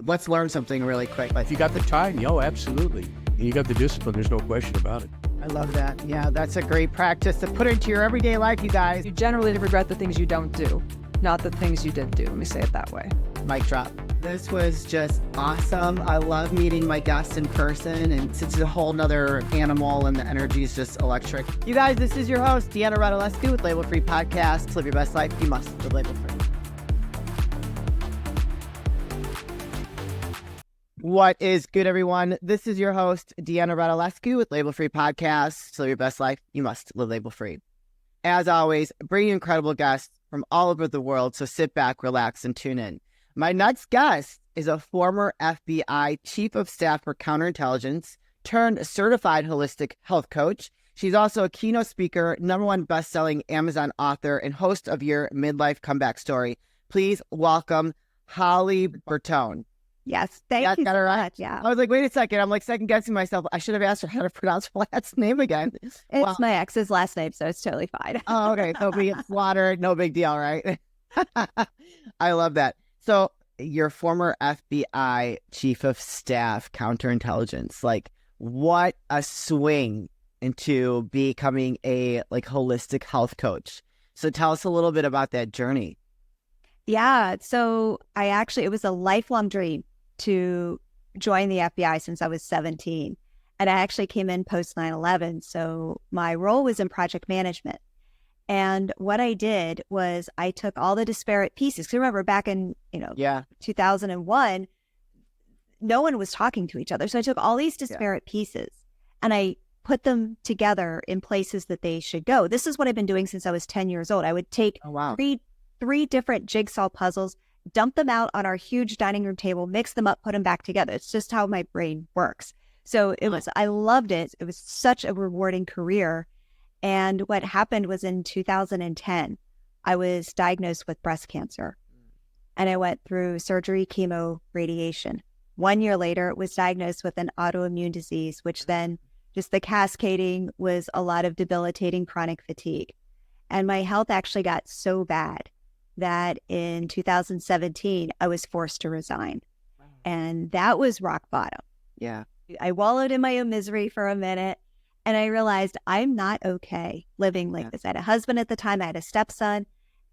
Let's learn something really quick. If you got the time, absolutely. And you got the discipline, there's no question about it. I love that. Yeah, that's a great practice to put into your everyday life, you guys. You generally regret the things you don't do, not the things you did do. Let me say it that way. Mic drop. This was just awesome. I love meeting my guests in person, and it's a whole nother animal, and the energy is just electric. You guys, this is your host, Deanna Radulescu with Label Free Podcast. Live your best life. You must live label free. What is good, everyone? This is your host, Deanna Radulescu with Label Free Podcast. Live your best life. You must live label free. As always, bring incredible guests from all over the world, so sit back, relax, and tune in. My next guest is a former FBI Chief of Staff for Counterintelligence turned certified holistic health coach. She's also a keynote speaker, #1 best-selling Amazon author, and host of your midlife comeback story. Please welcome Holly Bertone. Yes, thank you got so it right. much. Yeah, I was like, wait a second. I'm like second guessing myself. I should have asked her how to pronounce her last name again. it's my ex's last name, so it's totally fine. Oh, okay. So we get slaughtered. No big deal, right? I love that. So your former FBI Chief of Staff, Counterintelligence, like what a swing into becoming a holistic health coach. So tell us a little bit about that journey. Yeah, so it was a lifelong dream to join the FBI since I was 17. And I actually came in post 9/11. So my role was in project management. And what I did was I took all the disparate pieces. Because remember, back in 2001, no one was talking to each other. So I took all these disparate pieces and I put them together in places that they should go. This is what I've been doing since I was 10 years old. I would take three different jigsaw puzzles, dump them out on our huge dining room table, mix them up, put them back together. It's just how my brain works. So I loved it. It was such a rewarding career. And what happened was in 2010, I was diagnosed with breast cancer and I went through surgery, chemo, radiation. 1 year later, was diagnosed with an autoimmune disease, which then just the cascading was a lot of debilitating chronic fatigue. And my health actually got so bad that in 2017, I was forced to resign. Wow. And that was rock bottom. Yeah. I wallowed in my own misery for a minute and I realized I'm not okay living like this. I had a husband at the time, I had a stepson,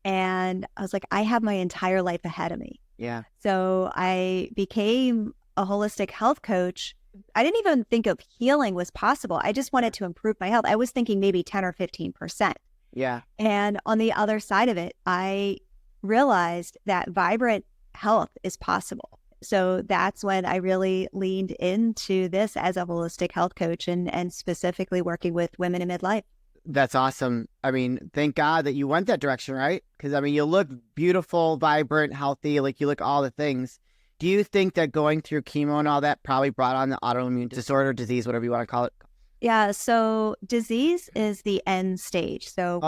and I was like, I have my entire life ahead of me. Yeah. So I became a holistic health coach. I didn't even think of healing was possible. I just wanted to improve my health. I was thinking maybe 10 or 15%. Yeah. And on the other side of it, I realized that vibrant health is possible. So that's when I really leaned into this as a holistic health coach and specifically working with women in midlife. That's awesome. I mean, thank God that you went that direction, right? Because, I mean, you look beautiful, vibrant, healthy, you look all the things. Do you think that going through chemo and all that probably brought on the autoimmune disorder, disease, whatever you want to call it? Yeah, so disease is the end stage. So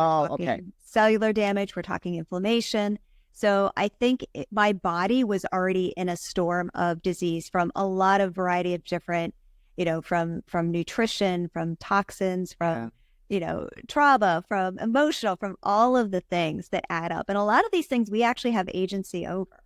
cellular damage, we're talking inflammation. So I think my body was already in a storm of disease from a lot of variety of different, from nutrition, from toxins, from, trauma, from emotional, from all of the things that add up. And a lot of these things we actually have agency over.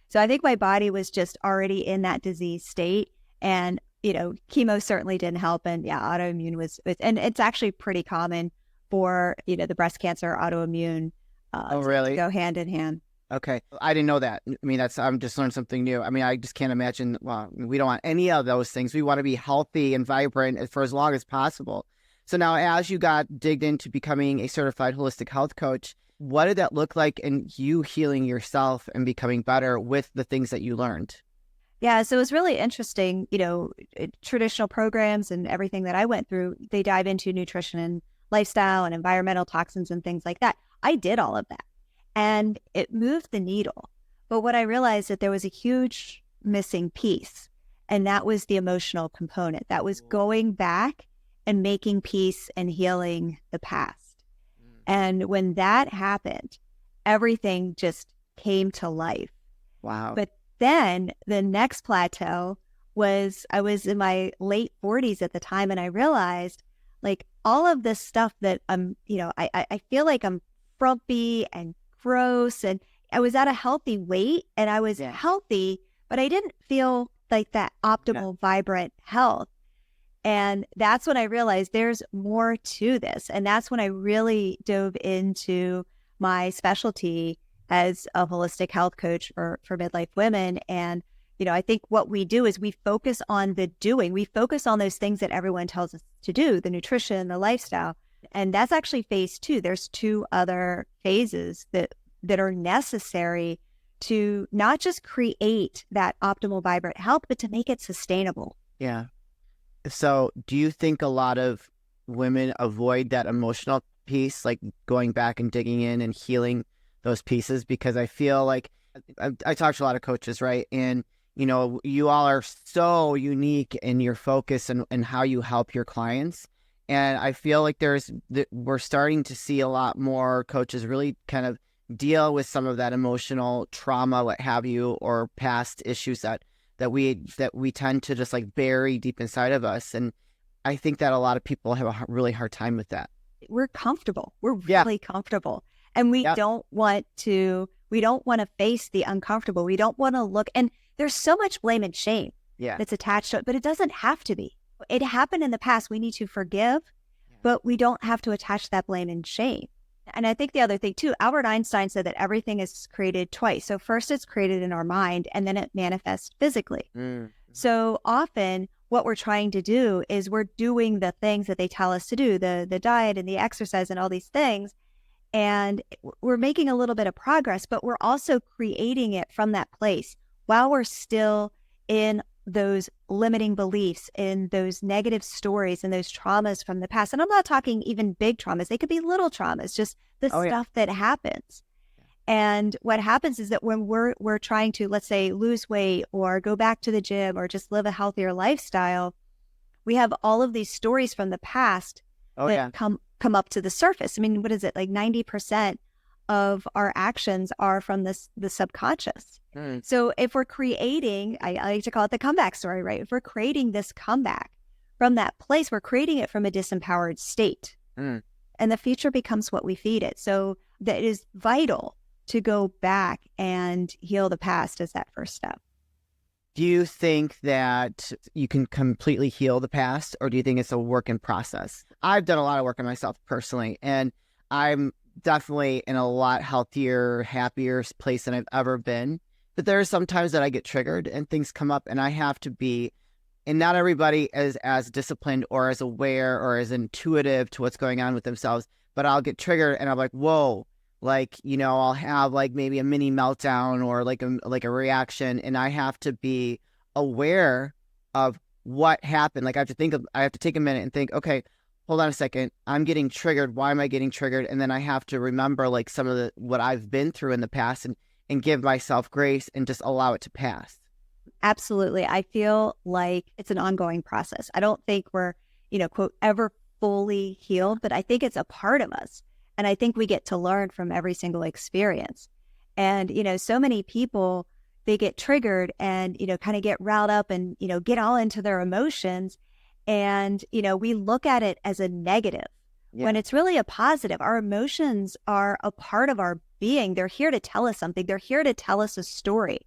So I think my body was just already in that disease state. And chemo certainly didn't help. And autoimmune was, and it's actually pretty common for, the breast cancer, autoimmune, to go hand in hand. Okay. I didn't know that. I mean, I'm just learned something new. I mean, I just can't imagine, we don't want any of those things. We want to be healthy and vibrant for as long as possible. So now as you got digged into becoming a certified holistic health coach, what did that look like in you healing yourself and becoming better with the things that you learned? Yeah, so it was really interesting, traditional programs and everything that I went through, they dive into nutrition and lifestyle and environmental toxins and things like that. I did all of that and it moved the needle. But what I realized that there was a huge missing piece, and that was the emotional component. That was going back and making peace and healing the past. And when that happened, everything just came to life. Wow. But then the next plateau was I was in my late 40s at the time, and I realized all of this stuff that I feel like I'm frumpy and gross, and I was at a healthy weight and I was healthy, but I didn't feel like that optimal, vibrant health. And that's when I realized there's more to this. And that's when I really dove into my specialty as a holistic health coach for midlife women. And, I think what we do is we focus on the doing. We focus on those things that everyone tells us to do, the nutrition, the lifestyle. And that's actually phase 2. There's 2 other phases that are necessary to not just create that optimal, vibrant health, but to make it sustainable. Yeah. So do you think a lot of women avoid that emotional piece, like going back and digging in and healing those pieces? Because I feel like I talk to a lot of coaches, right? And, you all are so unique in your focus and how you help your clients. And I feel like we're starting to see a lot more coaches really kind of deal with some of that emotional trauma, what have you, or past issues that we tend to just like bury deep inside of us. And I think that a lot of people have a really hard time with that. We're comfortable. We're really comfortable. And we don't want to face the uncomfortable. We don't want to look, and there's so much blame and shame that's attached to it, but it doesn't have to be. It happened in the past. We need to forgive, but we don't have to attach that blame and shame. And I think the other thing too, Albert Einstein said that everything is created twice. So first it's created in our mind and then it manifests physically. So often what we're trying to do is we're doing the things that they tell us to do, the diet and the exercise and all these things. And we're making a little bit of progress, but we're also creating it from that place while we're still in those limiting beliefs, in those negative stories and those traumas from the past. And I'm not talking even big traumas. They could be little traumas, just the stuff that happens. And what happens is that when we're trying to, let's say, lose weight or go back to the gym or just live a healthier lifestyle, we have all of these stories from the past that come up to the surface. I mean, what is it? Like 90% of our actions are from the subconscious. So if we're creating, I like to call it the comeback story, right? If we're creating this comeback from that place, we're creating it from a disempowered state. And the future becomes what we feed it. So that is vital to go back and heal the past as that first step. Do you think that you can completely heal the past, or do you think it's a work in process? I've done a lot of work on myself personally, and I'm definitely in a lot healthier, happier place than I've ever been. But there are some times that I get triggered and things come up and I have to be, and not everybody is as disciplined or as aware or as intuitive to what's going on with themselves, but I'll get triggered and I'm like, whoa, like, I'll have like maybe a mini meltdown or like a reaction, and I have to be aware of what happened. Like I have to take a minute and think, okay, hold on a second. I'm getting triggered. Why am I getting triggered? And then I have to remember like some of what I've been through in the past and give myself grace and just allow it to pass. Absolutely. I feel like it's an ongoing process. I don't think we're, quote, ever fully healed, but I think it's a part of us. And I think we get to learn from every single experience. And, so many people, they get triggered and, kind of get riled up and, get all into their emotions. And, we look at it as a negative when it's really a positive. Our emotions are a part of our being. They're here to tell us something. They're here to tell us a story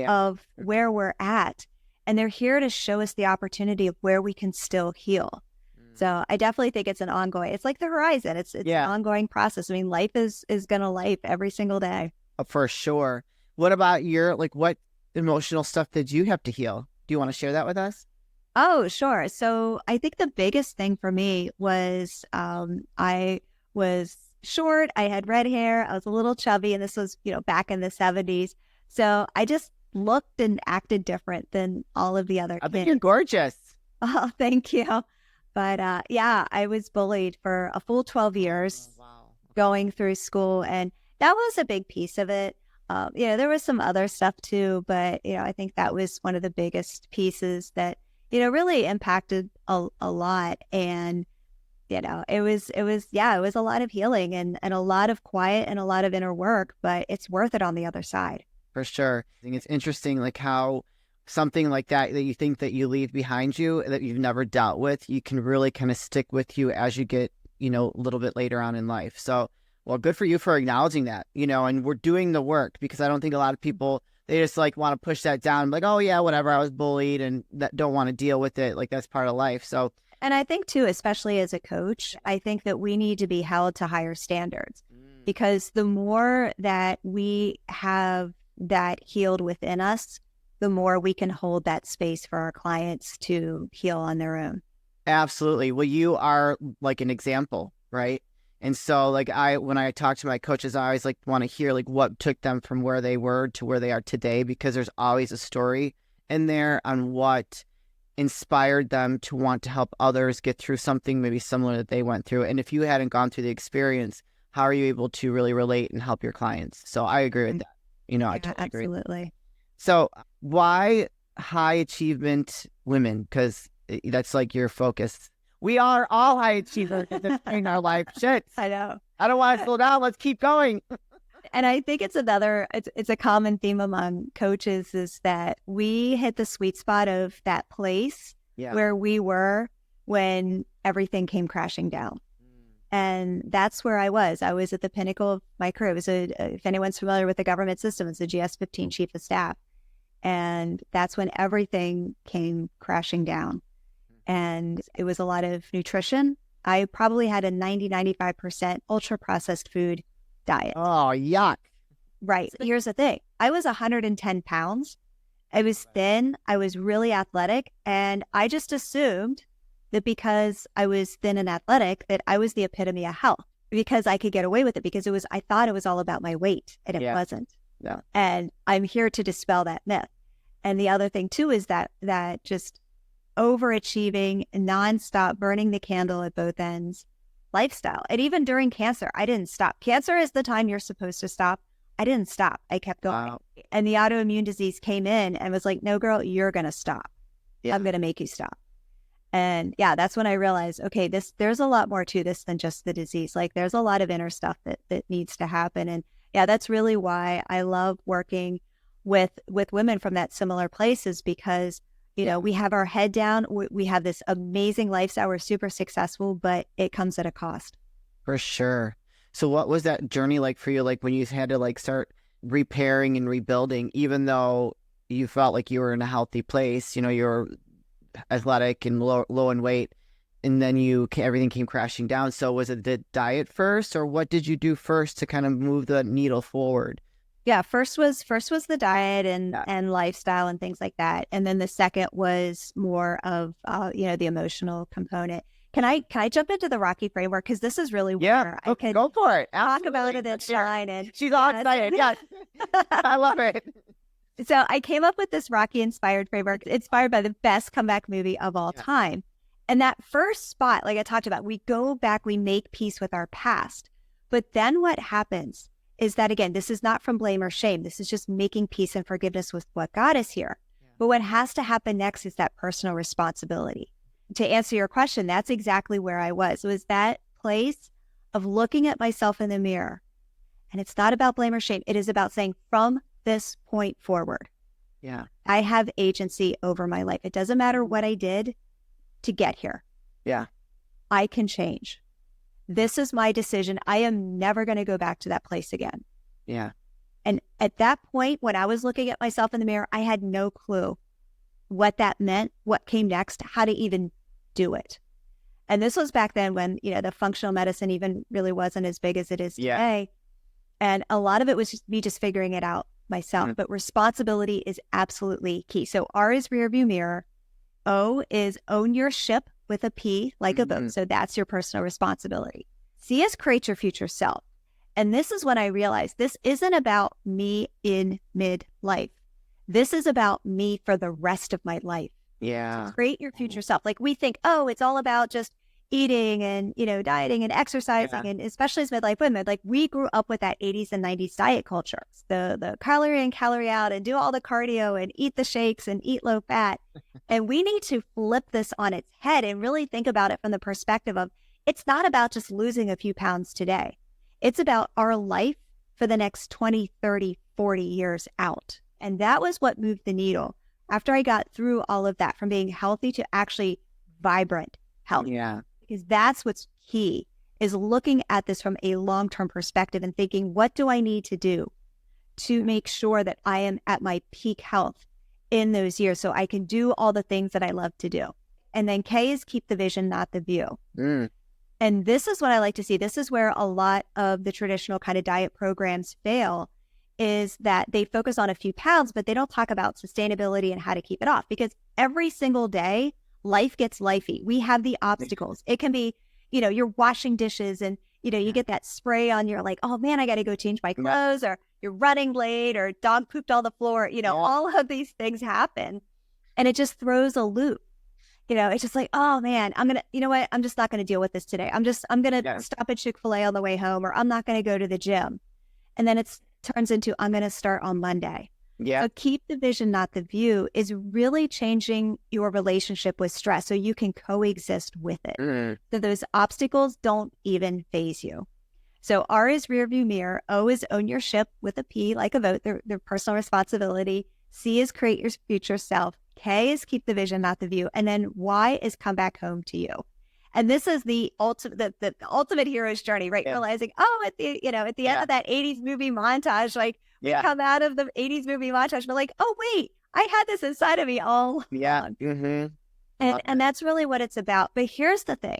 of where we're at. And they're here to show us the opportunity of where we can still heal. So I definitely think it's it's like the horizon. It's an ongoing process. I mean, life is going to life every single day. For sure. What about what emotional stuff did you have to heal? Do you want to share that with us? Oh, sure. So I think the biggest thing for me was I was short. I had red hair. I was a little chubby. And this was, back in the 70s. So I just looked and acted different than all of the other kids. I think you're gorgeous. Oh, thank you. But I was bullied for a full 12 years going through school. And that was a big piece of it. There was some other stuff too. But, I think that was one of the biggest pieces that, really impacted a lot. And, it was a lot of healing and a lot of quiet and a lot of inner work, but it's worth it on the other side. For sure. I think it's interesting, like how something like that you think that you leave behind you that you've never dealt with, you can really kind of stick with you as you get, a little bit later on in life. So, well, good for you for acknowledging that, and we're doing the work, because I don't think a lot of people, they just like want to push that down. Like, oh yeah, whatever. I was bullied and that don't want to deal with it. Like that's part of life. So, And I think too, especially as a coach, I think that we need to be held to higher standards because the more that we have that healed within us, the more we can hold that space for our clients to heal on their own. absolutely. Well, you are like an example, right? And so like when I talk to my coaches, I always like want to hear like what took them from where they were to where they are today, because there's always a story in there on what inspired them to want to help others get through something maybe similar that they went through. And if you hadn't gone through the experience, how are you able to really relate and help your clients? So I agree with that. I totally agree. Absolutely. So why high achievement women? Because that's like your focus. We are all high achievers in our life. Shit. I know. I don't want to slow down. Let's keep going. And I think it's a common theme among coaches is that we hit the sweet spot of that place where we were when everything came crashing down. And that's where I was. I was at the pinnacle of my career. It was if anyone's familiar with the government system, it's a GS-15 chief of staff. And that's when everything came crashing down. And it was a lot of nutrition. I probably had a 90-95% ultra processed food diet. Oh, yuck. Right. Here's the thing. I was 110 pounds. I was thin. I was really athletic. And I just assumed that because I was thin and athletic, that I was the epitome of health because I could get away with it because I thought it was all about my weight and it wasn't. No. And I'm here to dispel that myth. And the other thing too is that just overachieving, nonstop, burning the candle at both ends lifestyle. And even during cancer, I didn't stop. Cancer is the time you're supposed to stop. I didn't stop. I kept going. Wow. And the autoimmune disease came in and was like, no, girl, you're going to stop. Yeah. I'm going to make you stop. And that's when I realized, okay, there's a lot more to this than just the disease. Like there's a lot of inner stuff that needs to happen. And that's really why I love working with women from that similar place is because we have our head down. We have this amazing lifestyle. We're super successful, but it comes at a cost. For sure. So what was that journey like for you? Like when you had to like start repairing and rebuilding, even though you felt like you were in a healthy place, you're athletic and low in weight, and then everything came crashing down. So was it the diet first, or what did you do first to kind of move the needle forward? Yeah, first was the diet and lifestyle and things like that, and then the second was more of the emotional component. Can I jump into the Rocky framework because this is really where I can go for it. Talk about it and shine. And she's all excited. Yes, I love it. So I came up with this Rocky inspired framework, inspired by the best comeback movie of all time. And that first spot, like I talked about, we go back, we make peace with our past. But then what happens is that, again, this is not from blame or shame. This is just making peace and forgiveness with what got us here. But what has to happen next is that personal responsibility. To answer your question, that's exactly where I was. It was that place of looking at myself in the mirror. And it's not about blame or shame. It is about saying, from this point forward, I have agency over my life. It doesn't matter what I did to get here. Yeah. I can change. This is my decision. I am never going to go back to that place again. Yeah. And at that point, when I was looking at myself in the mirror, I had no clue what that meant, what came next, how to even do it. And this was back then when, the functional medicine even really wasn't as big as it is today. And a lot of it was just me figuring it out myself. But responsibility is absolutely key. So R is rear view mirror. O is own your ship with a P, like a boat. So that's your personal responsibility. C is create your future self. And this is when I realized this isn't about me in midlife. This is about me for the rest of my life. Yeah. So create your future self. Like we think, it's all about just eating and, dieting and exercising. And especially as midlife women, like we grew up with that 80s and 90s diet culture. The calorie in, calorie out, and do all the cardio and eat the shakes and eat low fat. And we need to flip this on its head and really think about it from the perspective of it's not about just losing a few pounds today. It's about our life for the next 20, 30, 40 years out. And that was what moved the needle after I got through all of that, from being healthy to actually vibrant health. Yeah. Because that's what's key, is looking at this from a long-term perspective and thinking, what do I need to do to make sure that I am at my peak health in those years so I can do all the things that I love to do. And then K is keep the vision, not the view. And this is what I like to see. This is where a lot of the traditional kind of diet programs fail, is that they focus on a few pounds, but they don't talk about sustainability and how to keep it off, because every single day life gets lifey. We have the obstacles. It can be, you're washing dishes and, you get that spray on, you're like, oh man, I got to go change my clothes, or you're running late, or dog pooped on the floor. All of these things happen, and it just throws a loop. It's just like, oh man, I'm just not going to deal with this today. I'm going to stop at Chick-fil-A on the way home, or I'm not going to go to the gym. And then it turns into, I'm going to start on Monday. Yeah. So keep the vision, not the view, is really changing your relationship with stress so you can coexist with it. So those obstacles don't even phase you. So R is rear view mirror. O is own your ship with a P, like a vote, their personal responsibility. C is create your future self. K is keep the vision, not the view. And then Y is come back home to you. And this is the ultimate, the ultimate hero's journey, right? Realizing, at the end of that 80s movie montage, we come out of the 80s movie montage, we're like, oh wait, I had this inside of me all along. And that's really what it's about. But here's the thing.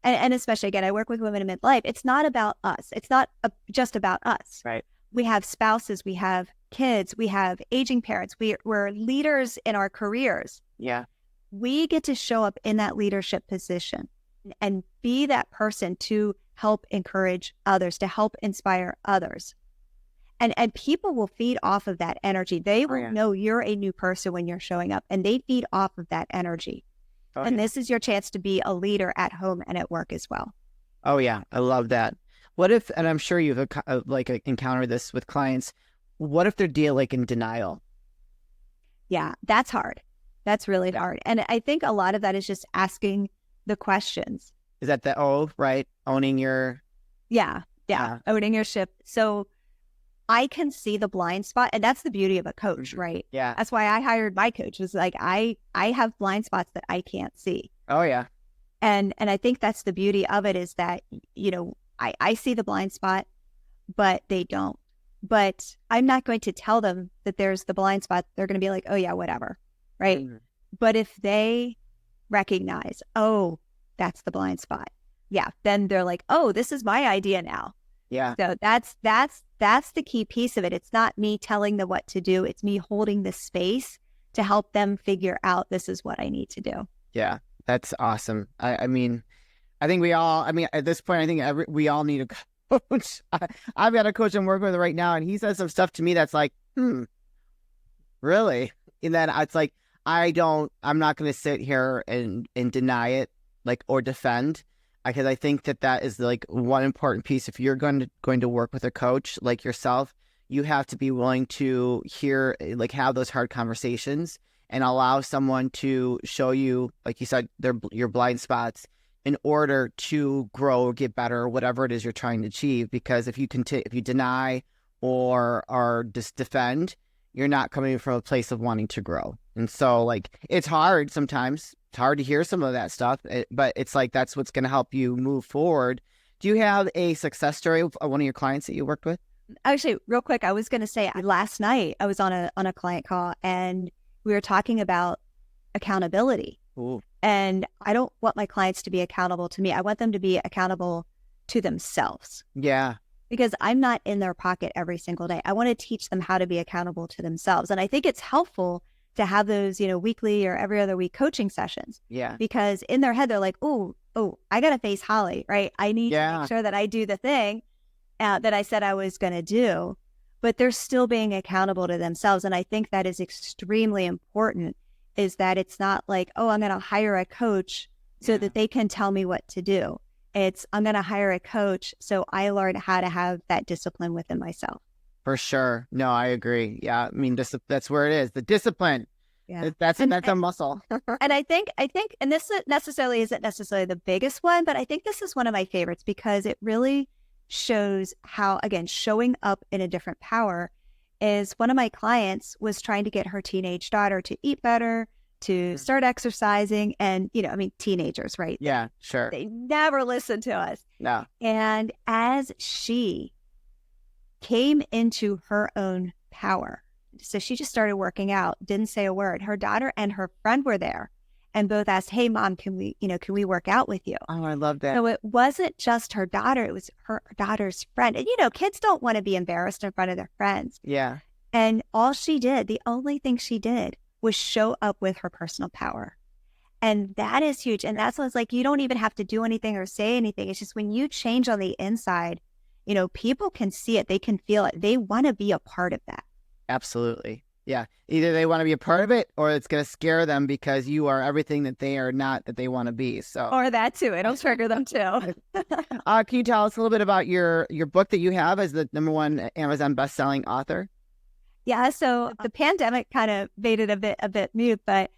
And especially, again, I work with women in midlife. It's not about us. It's not just about us. Right. We have spouses, we have kids, we have aging parents. We're leaders in our careers. Yeah. We get to show up in that leadership position and be that person to help encourage others, to help inspire others. And people will feed off of that energy. They will know you're a new person when you're showing up, and they feed off of that energy. And this is your chance to be a leader at home and at work as well. Oh yeah, I love that. What if, and I'm sure you've encountered this with clients, what if they're in denial? Yeah, that's hard. That's really hard. And I think a lot of that is just asking the questions. Is that the O, right? Owning your... Yeah. Owning your ship. So I can see the blind spot, and that's the beauty of a coach, right? Yeah. That's why I hired my coach. Was like, I have blind spots that I can't see. Oh yeah. And I think that's the beauty of it, is that, I see the blind spot, but they don't. But I'm not going to tell them that there's the blind spot. They're going to be like, oh yeah, whatever. Right. But if they recognize, oh, that's the blind spot. Yeah. Then they're like, oh, this is my idea now. Yeah. So that's the key piece of it. It's not me telling them what to do. It's me holding the space to help them figure out, this is what I need to do. Yeah. That's awesome. I mean, I think at this point, I think we all need a coach. I've got a coach I'm working with right now, and he says some stuff to me that's like, really? And then it's like, I'm not going to sit here and deny it, or defend, because I think that is one important piece. If you're going to work with a coach like yourself, you have to be willing to hear, have those hard conversations and allow someone to show you, like you said, your blind spots in order to grow or get better or whatever it is you're trying to achieve. Because if you deny or just defend, you're not coming from a place of wanting to grow. And so it's hard sometimes. It's hard to hear some of that stuff, but it's that's what's going to help you move forward. Do you have a success story of one of your clients that you worked with? Actually, real quick, I was going to say, last night I was on a client call, and we were talking about accountability. Ooh. And I don't want my clients to be accountable to me. I want them to be accountable to themselves. Yeah. Because I'm not in their pocket every single day. I want to teach them how to be accountable to themselves. And I think it's helpful to have those, weekly or every other week coaching sessions. Yeah. Because in their head, they're like, oh, I got to face Holly, right? I need to make sure that I do the thing that I said I was going to do. But they're still being accountable to themselves. And I think that is extremely important, is that it's not like, oh, I'm going to hire a coach so that they can tell me what to do. It's, I'm going to hire a coach so I learn how to have that discipline within myself. For sure. No, I agree. Yeah. I mean, that's where it is. The discipline. Yeah. That's a muscle. And I think, and this isn't necessarily the biggest one, but I think this is one of my favorites, because it really shows how, again, showing up in a different power. Is one of my clients was trying to get her teenage daughter to eat better, to start exercising. And, teenagers, right? Yeah, sure. They never listen to us. No. And as she came into her own power. So she just started working out, didn't say a word. Her daughter and her friend were there and both asked, hey, Mom, can we work out with you? Oh, I love that. So it wasn't just her daughter, it was her daughter's friend. And, kids don't want to be embarrassed in front of their friends. Yeah. And all she did, the only thing she did was show up with her personal power. And that is huge. And that's what's like, you don't even have to do anything or say anything. It's just when you change on the inside, people can see it. They can feel it. They want to be a part of that. Absolutely. Yeah. Either they want to be a part of it or it's going to scare them because you are everything that they are not that they want to be. So, or that too. It'll trigger them too. Can you tell us a little bit about your book that you have as the #1 Amazon bestselling author? Yeah. So the pandemic kind of made it a bit mute, but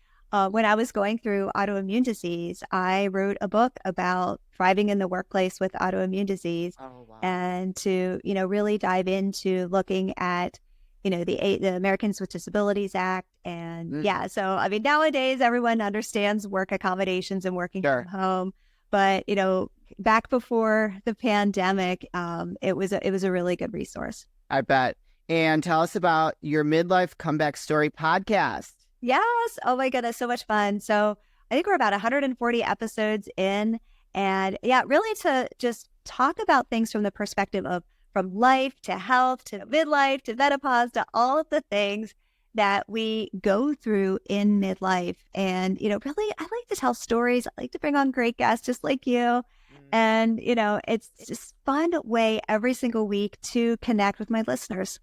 when I was going through autoimmune disease, I wrote a book about thriving in the workplace with autoimmune disease. Oh, wow. And to, really dive into looking at, the Americans with Disabilities Act. And so, I mean, nowadays everyone understands work accommodations and working Sure. from home. But, back before the pandemic, it was a really good resource. I bet. And tell us about your Midlife Comeback Story podcast. Yes. Oh my goodness. So much fun. So I think we're about 140 episodes in. And yeah, really to just talk about things from the perspective of from life to health to midlife to menopause to all of the things that we go through in midlife. And, really, I like to tell stories. I like to bring on great guests just like you. And, it's just fun way every single week to connect with my listeners.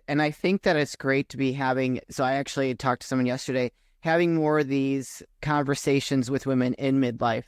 And I think that it's great to be having, so I actually talked to someone yesterday, having more of these conversations with women in midlife.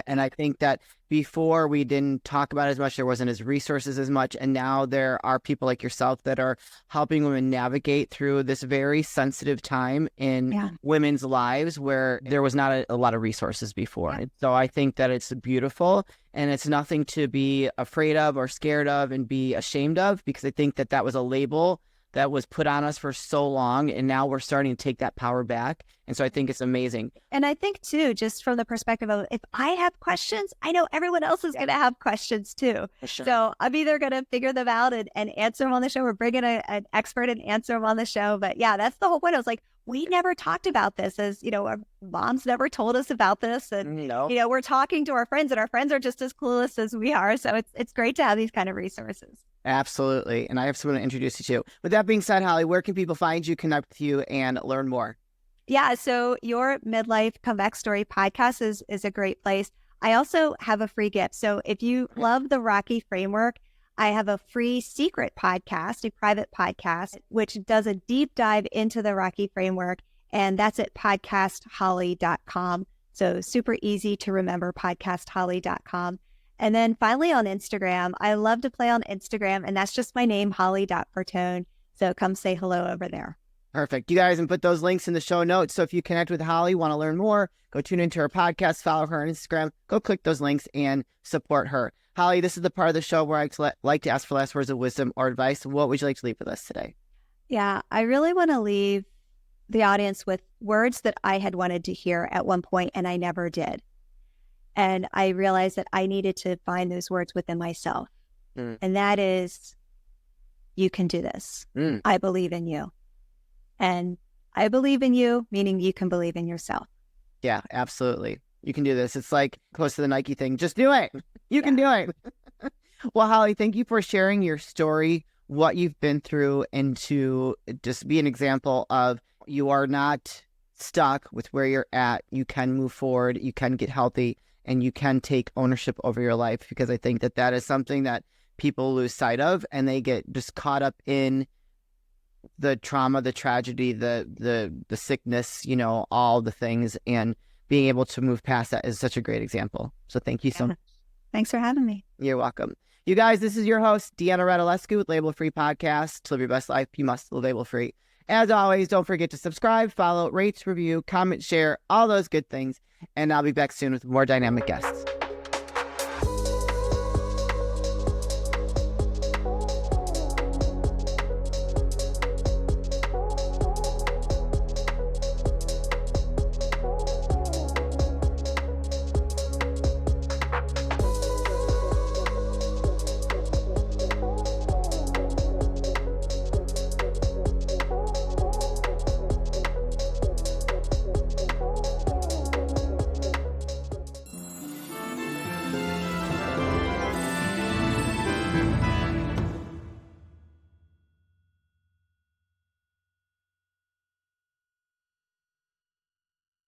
And I think that before we didn't talk about it as much, there wasn't as resources as much. And now there are people like yourself that are helping women navigate through this very sensitive time in women's lives where there was not a lot of resources before. Yeah. So I think that it's beautiful and it's nothing to be afraid of or scared of and be ashamed of, because I think that was a label that was put on us for so long, and now we're starting to take that power back. And so I think it's amazing. And I think too, just from the perspective of if I have questions, I know everyone else is going to have questions too. Sure. So I'm either going to figure them out and answer them on the show, or bring in an expert and answer them on the show. But yeah, that's the whole point. I was like, we never talked about this, as our moms never told us about this. And, we're talking to our friends, and our friends are just as clueless as we are. So it's great to have these kind of resources. Absolutely. And I have someone to introduce you to. With that being said, Holly, where can people find you, connect with you, and learn more? Yeah, so your Midlife Comeback Story podcast is a great place. I also have a free gift. So if you love the Rocky framework, I have a free secret podcast, a private podcast, which does a deep dive into the Rocky framework. And that's at podcastholly.com. So super easy to remember, podcastholly.com. And then finally on Instagram, I love to play on Instagram, and that's just my name, Holly.Bertone. So come say hello over there. Perfect. You guys can put those links in the show notes. So if you connect with Holly, want to learn more, go tune into her podcast, follow her on Instagram, go click those links and support her. Holly, this is the part of the show where I like to ask for last words of wisdom or advice. What would you like to leave with us today? Yeah, I really want to leave the audience with words that I had wanted to hear at one point, and I never did. And I realized that I needed to find those words within myself. And that is, you can do this. I believe in you. And I believe in you, meaning you can believe in yourself. Yeah, absolutely. You can do this. It's like close to the Nike thing. Just do it. You can do it. Well, Holly, thank you for sharing your story, what you've been through, and to just be an example of you are not stuck with where you're at. You can move forward. You can get healthy. And you can take ownership over your life, because I think that is something that people lose sight of, and they get just caught up in the trauma, the tragedy, the sickness, all the things, and being able to move past that is such a great example. So thank you so much. Thanks for having me. You're welcome. You guys, this is your host, Deanna Radulescu with Label Free Podcast. To live your best life, you must live label free. As always, don't forget to subscribe, follow, rate, review, comment, share, all those good things. And I'll be back soon with more dynamic guests.